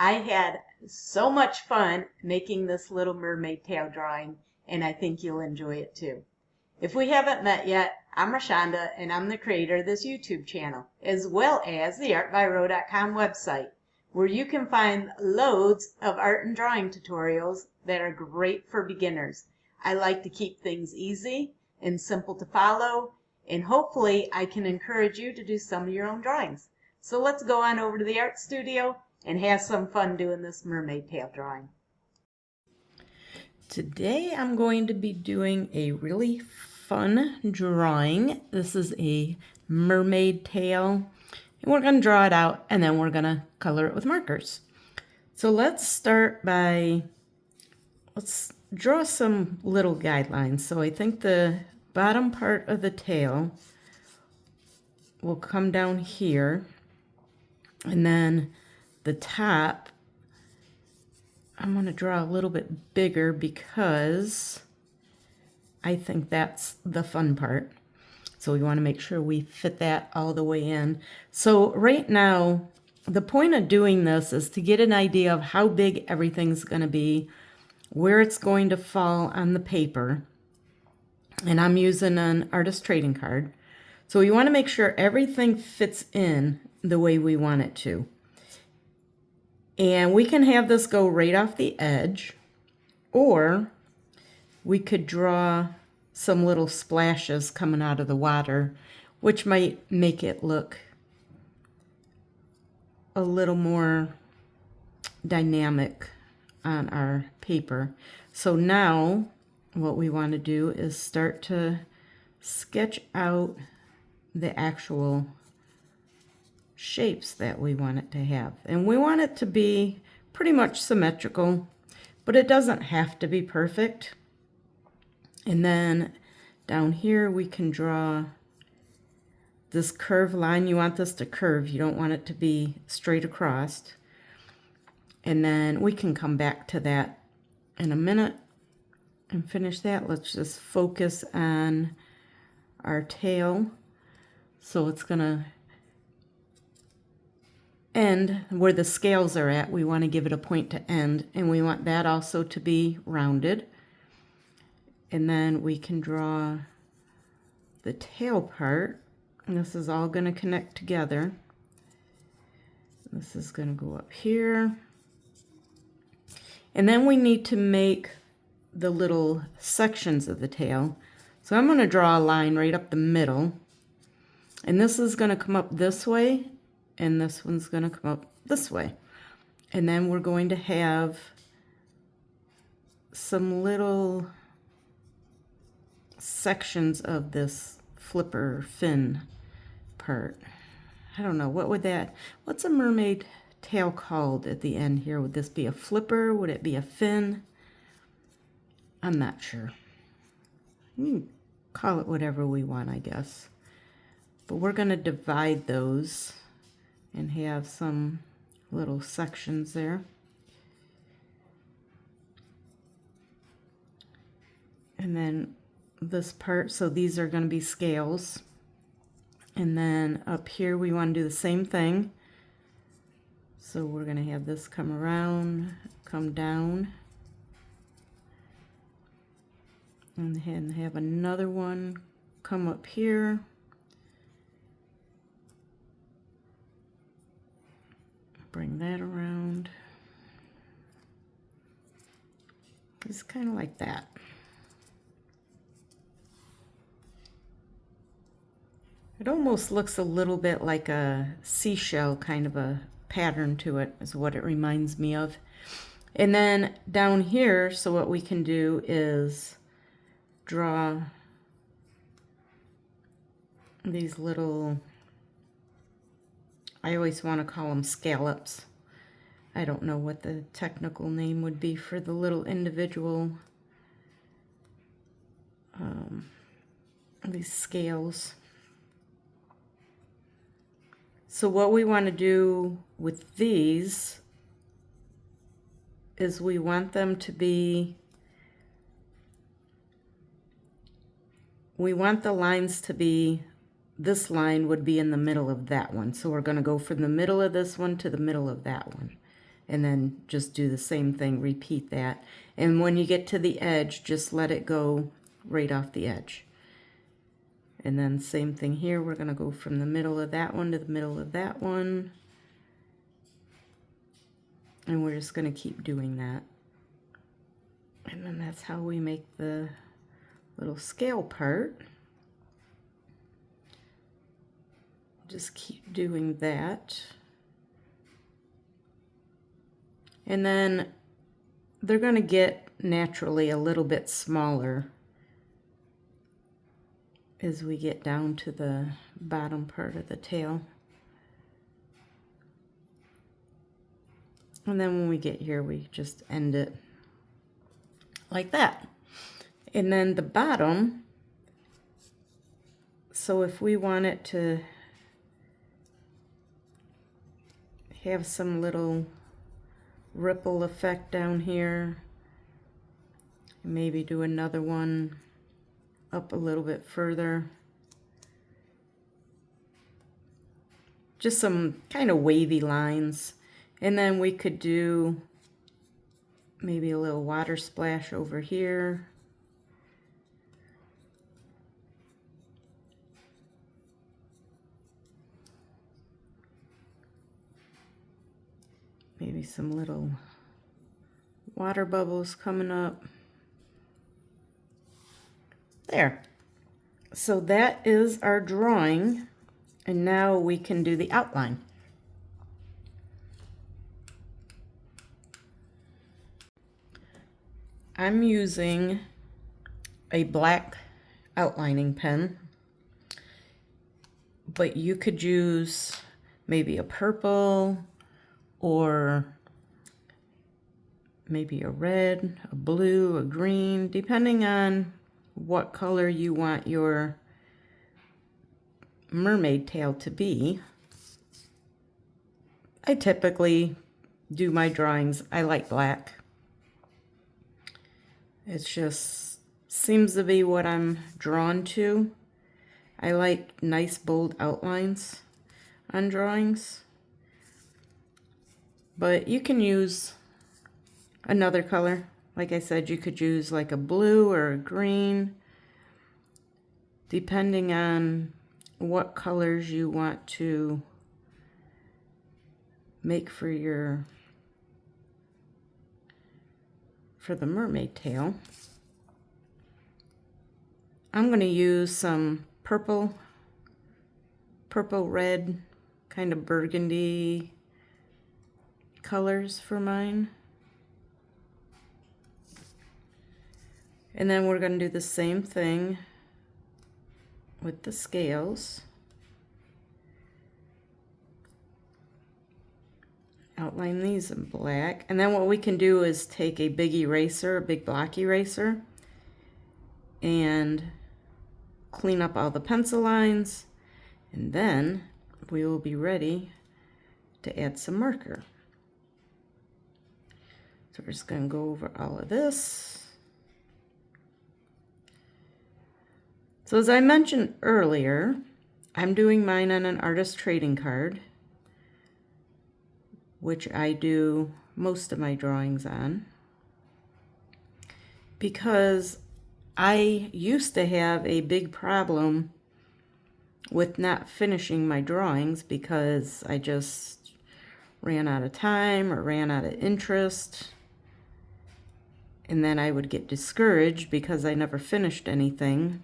I had so much fun making this little mermaid tail drawing, and I think you'll enjoy it too. If we haven't met yet, I'm Rashonda, and I'm the creator of this YouTube channel, as well as the artbyro.com website, where you can find loads of art and drawing tutorials that are great for beginners. I like to keep things easy and simple to follow, and hopefully I can encourage you to do some of your own drawings. So let's go on over to the art studio and have some fun doing this mermaid tail drawing. Today I'm going to be doing a really fun drawing. This is a mermaid tail, and we're going to draw it out and then we're going to color it with markers. So let's start by, let's draw some little guidelines. So I think the bottom part of the tail will come down here, and then the top I'm going to draw a little bit bigger because I think that's the fun part. So we want to make sure we fit that all the way in. So right now, the point of doing this is to get an idea of how big everything's going to be, where it's going to fall on the paper. And I'm using an artist trading card. So we want to make sure everything fits in the way we want it to. And we can have this go right off the edge, or we could draw some little splashes coming out of the water, which might make it look a little more dynamic on our paper. So now what we want to do is start to sketch out the actual shapes that we want it to have. And we want it to be pretty much symmetrical, but it doesn't have to be perfect. And then down here we can draw this curved line. You want this to curve. You don't want it to be straight across. And then we can come back to that in a minute and finish that. Let's just focus on our tail. So it's gonna end where the scales are at. We want to give it a point to end, and we want that also to be rounded. And then we can draw the tail part, and this is all going to connect together. This is going to go up here, and then we need to make the little sections of the tail. So I'm going to draw a line right up the middle, and this is going to come up this way, and this one's going to come up this way. And then we're going to have some little sections of this flipper fin part. I don't know, what's a mermaid tail called at the end here? Would this be a flipper? Would it be a fin? I'm not sure. You can call it whatever we want, I guess. But we're going to divide those and have some little sections there. And then this part, so these are going to be scales. And then up here we want to do the same thing. So we're going to have this come around, come down, and then have another one come up here. Bring that around. It's kind of like that. It almost looks a little bit like a seashell, kind of a pattern to it is what it reminds me of. And then down here, so what we can do is draw these little, I always want to call them scallops. I don't know what the technical name would be for the little individual these scales. So what we want to do with these is we want them to be, we want the lines to be, this line would be in the middle of that one. So we're going to go from the middle of this one to the middle of that one. and then just do the same thing, repeat that. And when you get to the edge, just let it go right off the edge. And then same thing here, we're going to go from the middle of that one to the middle of that one. And we're just going to keep doing that. And then that's how we make the little scale part. Just keep doing that. And then they're going to get naturally a little bit smaller as we get down to the bottom part of the tail. And then when we get here, we just end it like that. And then the bottom, so if we want it to have some little ripple effect down here, maybe do another one up a little bit further. Just some kind of wavy lines. And then we could do maybe a little water splash over here. Maybe some little water bubbles coming up. There. So that is our drawing. And now we can do the outline. I'm using a black outlining pen, but you could use maybe a purple or maybe a red, a blue, a green, depending on what color you want your mermaid tail to be. I typically do my drawings, I like black. It just seems to be what I'm drawn to. I like nice bold outlines on drawings. But you can use another color. Like I said, you could use like a blue or a green, depending on what colors you want to make for the mermaid tail. I'm going to use some purple, red, kind of burgundy colors for mine. And then we're going to do the same thing with the scales. Outline these in black. And then what we can do is take a big eraser, a big block eraser, and clean up all the pencil lines. And then we will be ready to add some marker. So we're just going to go over all of this. So as I mentioned earlier, I'm doing mine on an artist trading card, which I do most of my drawings on, because I used to have a big problem with not finishing my drawings because I just ran out of time or ran out of interest, and then I would get discouraged because I never finished anything.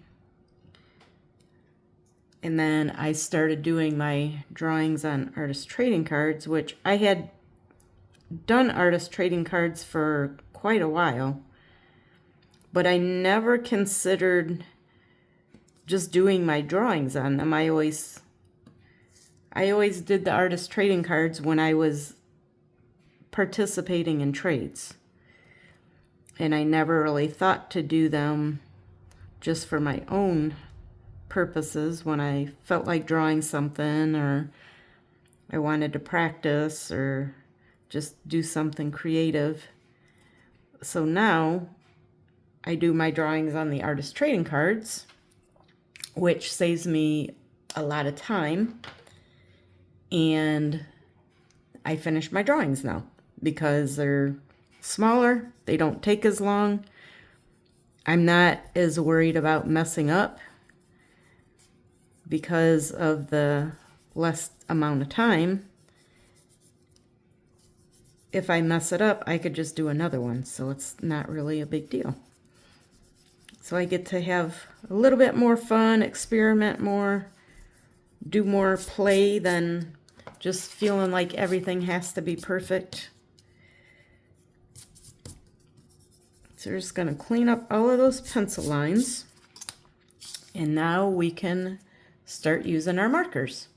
And then I started doing my drawings on artist trading cards, which I had done artist trading cards for quite a while, but I never considered just doing my drawings on them. I always did the artist trading cards when I was participating in trades. And I never really thought to do them just for my own purposes when I felt like drawing something, or I wanted to practice or just do something creative. So now I do my drawings on the artist trading cards, which saves me a lot of time, and I finish my drawings now. because they're smaller, they don't take as long. I'm not as worried about messing up because of the less amount of time. If I mess it up, I could just do another one, so it's not really a big deal. So I get to have a little bit more fun, experiment more, do more play than just feeling like everything has to be perfect. So we're just going to clean up all of those pencil lines. And now we can start using our markers.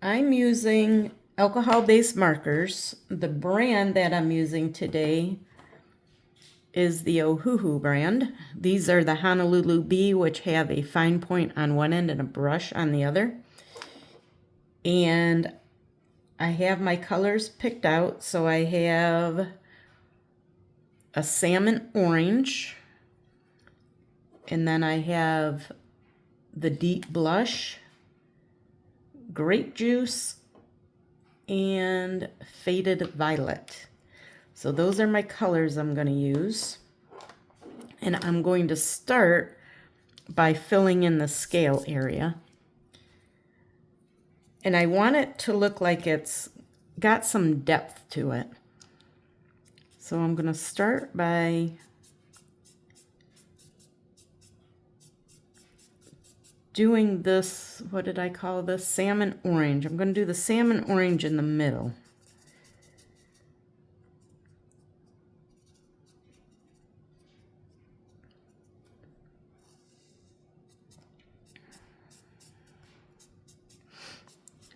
I'm using alcohol-based markers. The brand that I'm using today is the Ohuhu brand. These are the Honolulu Bee, which have a fine point on one end and a brush on the other. And I have my colors picked out. So I have a salmon orange, and then I have the deep blush, grape juice, and faded violet. So those are my colors I'm going to use. And I'm going to start by filling in the scale area. And I want it to look like it's got some depth to it. So I'm going to start by doing this, what did I call this? Salmon orange. I'm going to do the salmon orange in the middle.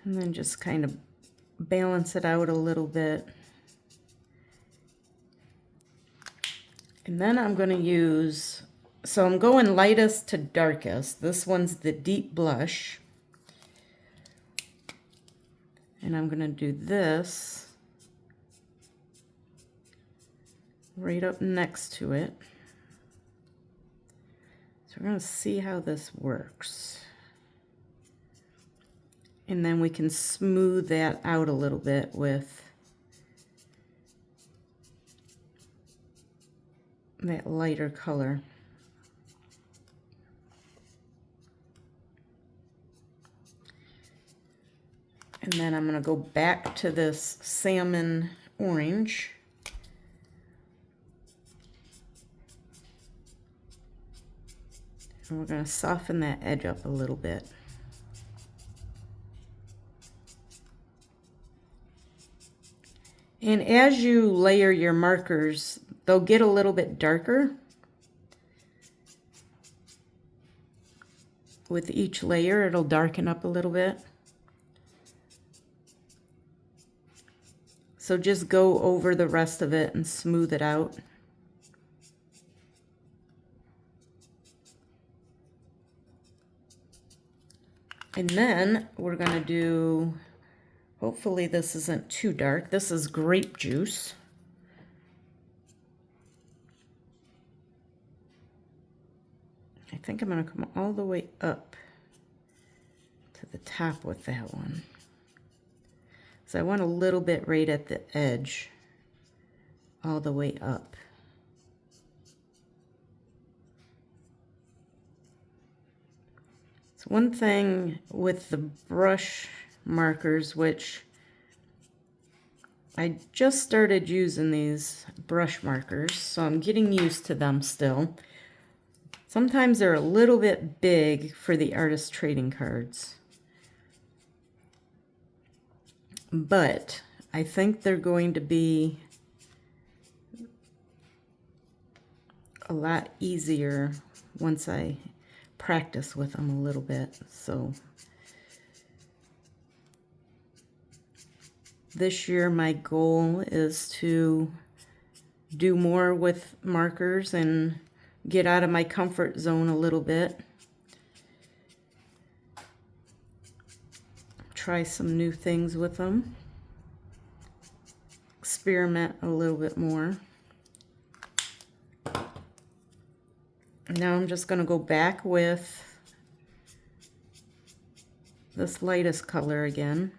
And then just kind of balance it out a little bit. And then I'm going to use, so I'm going lightest to darkest. This one's the deep blush. And I'm going to do this right up next to it. So we're going to see how this works. And then we can smooth that out a little bit with that lighter color. And then I'm going to go back to this salmon orange. And we're going to soften that edge up a little bit. And as you layer your markers, they'll get a little bit darker with each layer. It'll darken up a little bit. So just go over the rest of it and smooth it out. And then we're going to do, hopefully this isn't too dark. This is grape juice. I think I'm going to come all the way up to the top with that one. So I want a little bit right at the edge, all the way up. So one thing with the brush markers, which I just started using these brush markers, so I'm getting used to them still. Sometimes they're a little bit big for the artist trading cards, but I think they're going to be a lot easier once I practice with them a little bit. So this year my goal is to do more with markers and get out of my comfort zone a little bit. Try some new things with them. Experiment a little bit more. Now I'm just going to go back with this lightest color again.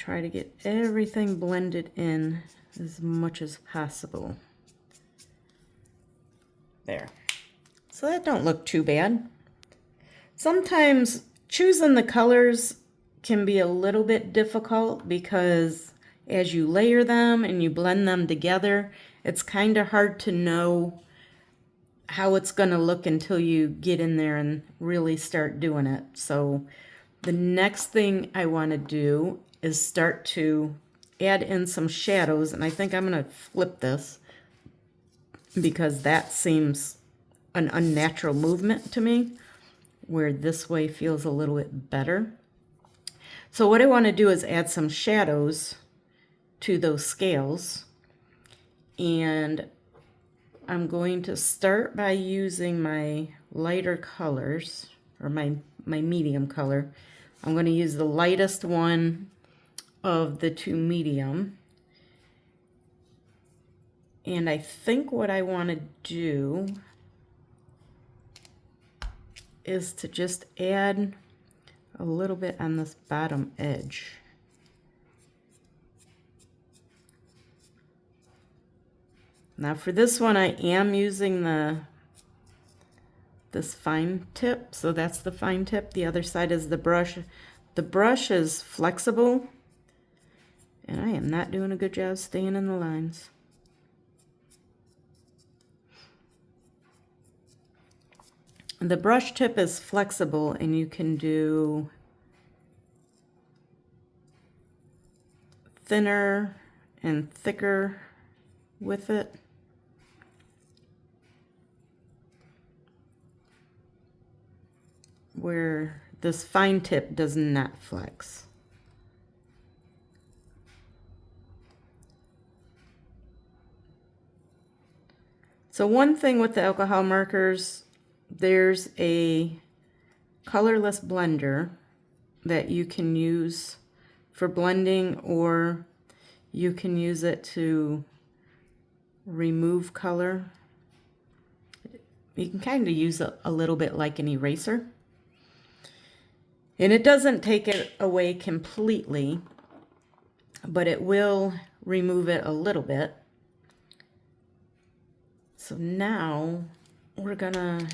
try to get everything blended in as much as possible. There. So that don't look too bad. Sometimes choosing the colors can be a little bit difficult because as you layer them and you blend them together, it's kind of hard to know how it's going to look until you get in there and really start doing it. So the next thing I want to do is start to add in some shadows, and I think I'm going to flip this because that seems an unnatural movement to me, where this way feels a little bit better. So what I want to do is add some shadows to those scales, and I'm going to start by using my lighter colors, or my medium color. I'm going to use the lightest one of the two medium. And I think what I want to do is to just add a little bit on this bottom edge. Now for this one, I am using this fine tip, so that's the fine tip. The other side is the brush. The brush is flexible, and I am not doing a good job staying in the lines. The brush tip is flexible, and you can do thinner and thicker with it. Where this fine tip does not flex. So one thing with the alcohol markers, there's a colorless blender that you can use for blending, or you can use it to remove color. You can kind of use it a little bit like an eraser. And it doesn't take it away completely, but it will remove it a little bit. So now we're gonna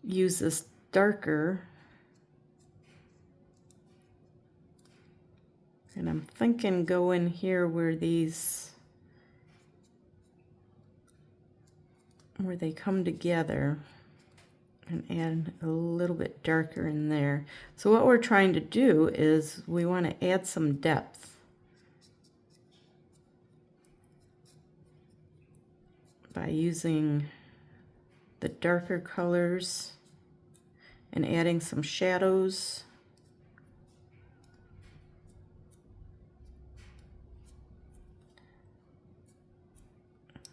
use this darker, and I'm thinking go in here where they come together, and add a little bit darker in there. So what we're trying to do is we want to add some depth by using the darker colors and adding some shadows.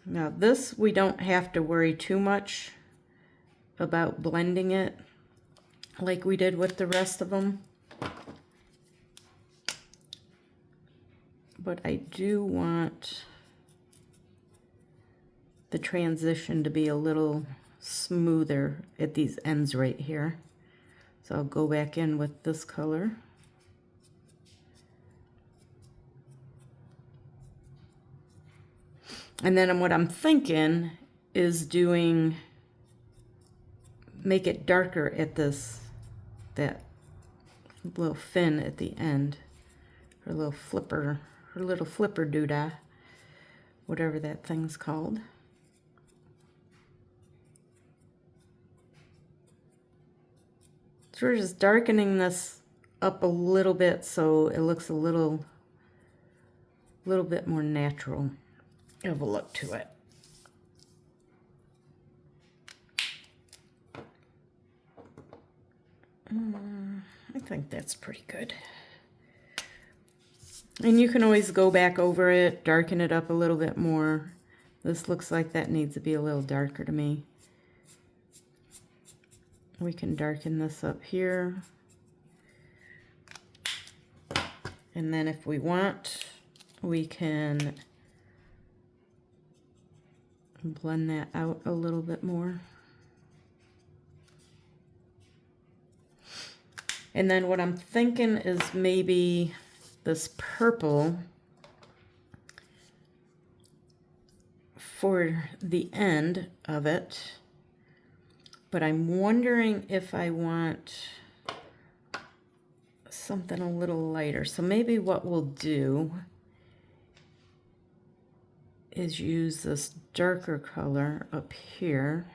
Now this, we don't have to worry too much about blending it like we did with the rest of them. But I do want the transition to be a little smoother at these ends right here. So I'll go back in with this color. And then what I'm thinking is make it darker at that little fin at the end, her little flipper doodah, whatever that thing's called. So we're just darkening this up a little bit so it looks a little bit more natural of a look to it. I think that's pretty good. And you can always go back over it, darken it up a little bit more. This looks like that needs to be a little darker to me. We can darken this up here. And then if we want, we can blend that out a little bit more. And then what I'm thinking is maybe this purple for the end of it, but I'm wondering if I want something a little lighter. So maybe what we'll do is use this darker color up here.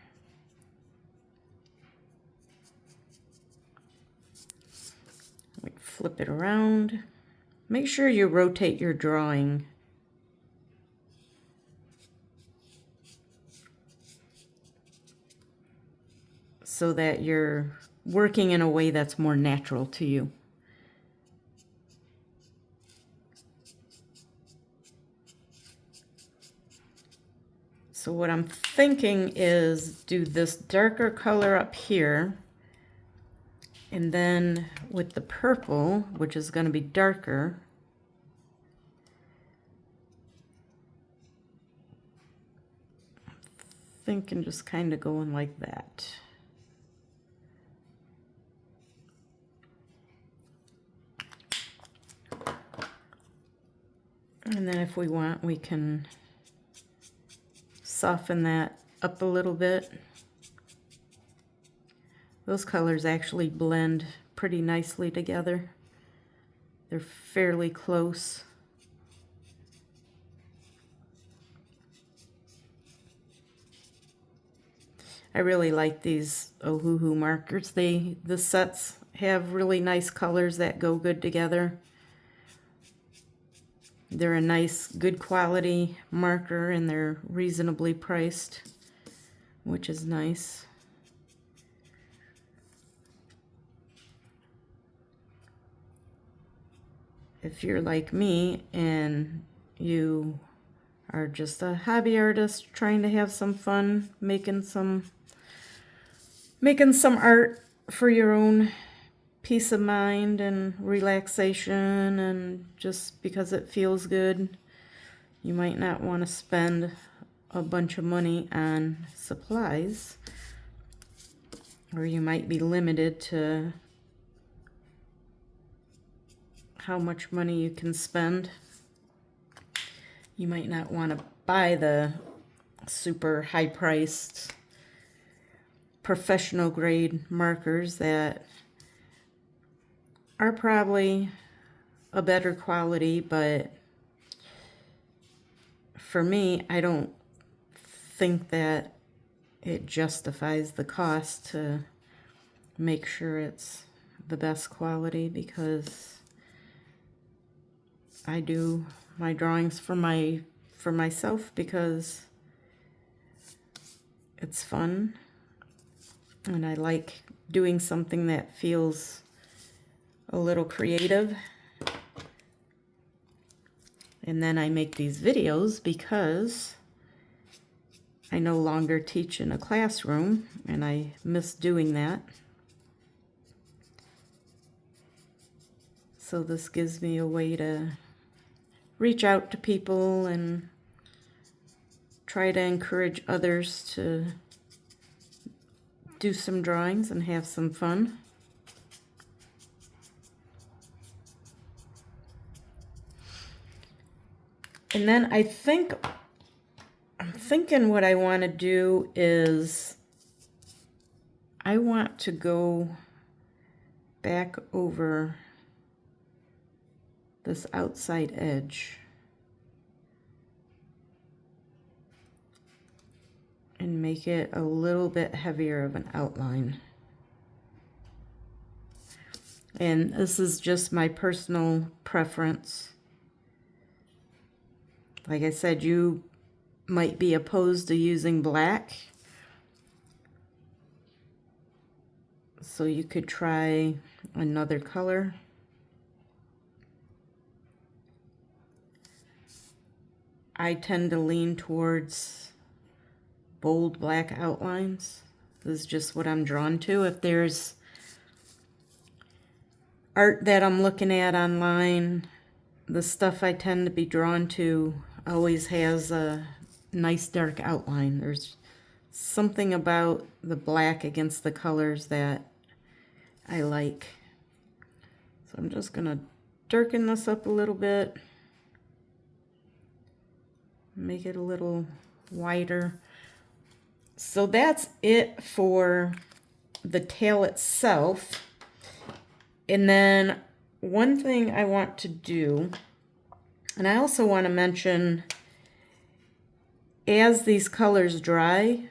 Like flip it around. Make sure you rotate your drawing. So that you're working in a way that's more natural to you. So what I'm thinking is do this darker color up here, and then with the purple, which is going to be darker, thinking just kind of going like that. And then if we want, we can soften that up a little bit. Those colors actually blend pretty nicely together. They're fairly close. I really like these Ohuhu markers. The sets have really nice colors that go good together. They're a nice, good quality marker, and they're reasonably priced, which is nice. If you're like me and you are just a hobby artist trying to have some fun making some art for your own peace of mind and relaxation, and just because it feels good, you might not want to spend a bunch of money on supplies, or you might be limited to how much money you can spend. You might not want to buy the super high-priced professional grade markers that are probably a better quality, but for me, I don't think that it justifies the cost to make sure it's the best quality, because I do my drawings for myself because it's fun, and I like doing something that feels a little creative. And then I make these videos because I no longer teach in a classroom, and I miss doing that. So this gives me a way to reach out to people and try to encourage others to do some drawings and have some fun. And then I'm thinking what I want to do is I want to go back over this outside edge and make it a little bit heavier of an outline. And this is just my personal preference. Like I said, you might be opposed to using black, so you could try another color. I tend to lean towards bold black outlines. This is just what I'm drawn to. If there's art that I'm looking at online, the stuff I tend to be drawn to always has a nice dark outline. There's something about the black against the colors that I like. So I'm just gonna darken this up a little bit. Make it a little wider. So that's it for the tail itself. And then one thing I want to do, and I also want to mention, as these colors dry,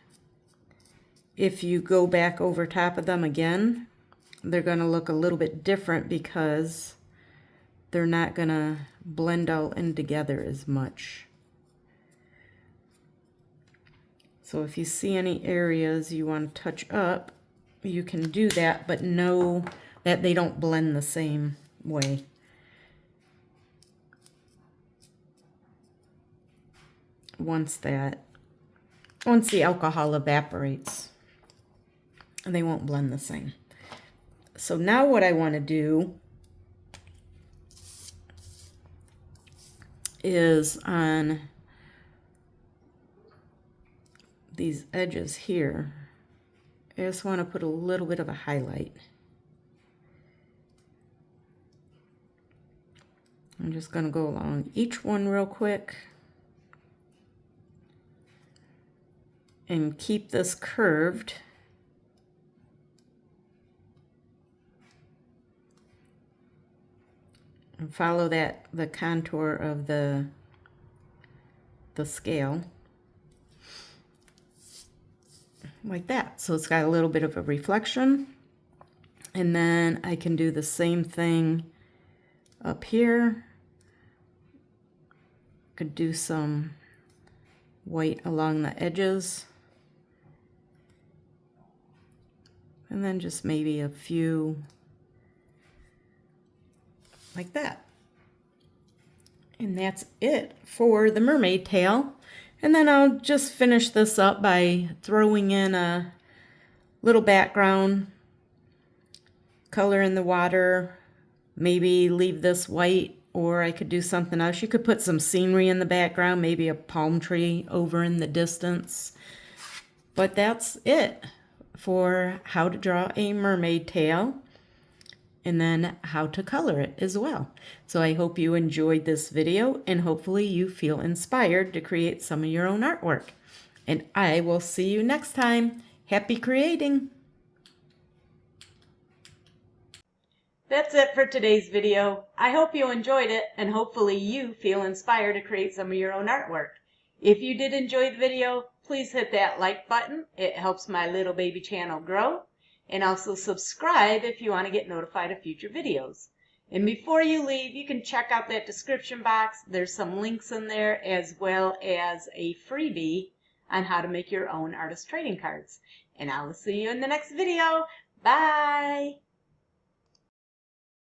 if you go back over top of them again, they're going to look a little bit different because they're not going to blend all in together as much. So if you see any areas you want to touch up, you can do that, but know that they don't blend the same way. Once the alcohol evaporates, they won't blend the same. So now what I want to do is on these edges here, I just want to put a little bit of a highlight. I'm just going to go along each one real quick and keep this curved. And follow the contour of the scale. Like that. So it's got a little bit of a reflection. And then I can do the same thing up here. Could do some white along the edges. And then just maybe a few like that. And that's it for the mermaid tail. And then I'll just finish this up by throwing in a little background color in the water. Maybe leave this white, or I could do something else. You could put some scenery in the background, maybe a palm tree over in the distance. But that's it for how to draw a mermaid tail, and then how to color it as well. So I hope you enjoyed this video, and hopefully you feel inspired to create some of your own artwork. And I will see you next time. Happy creating! That's it for today's video. I hope you enjoyed it, and hopefully you feel inspired to create some of your own artwork. If you did enjoy the video, please hit that like button. It helps my little baby channel grow. And also subscribe if you want to get notified of future videos. And before you leave, you can check out that description box. There's some links in there, as well as a freebie on how to make your own artist trading cards. And I will see you in the next video. Bye!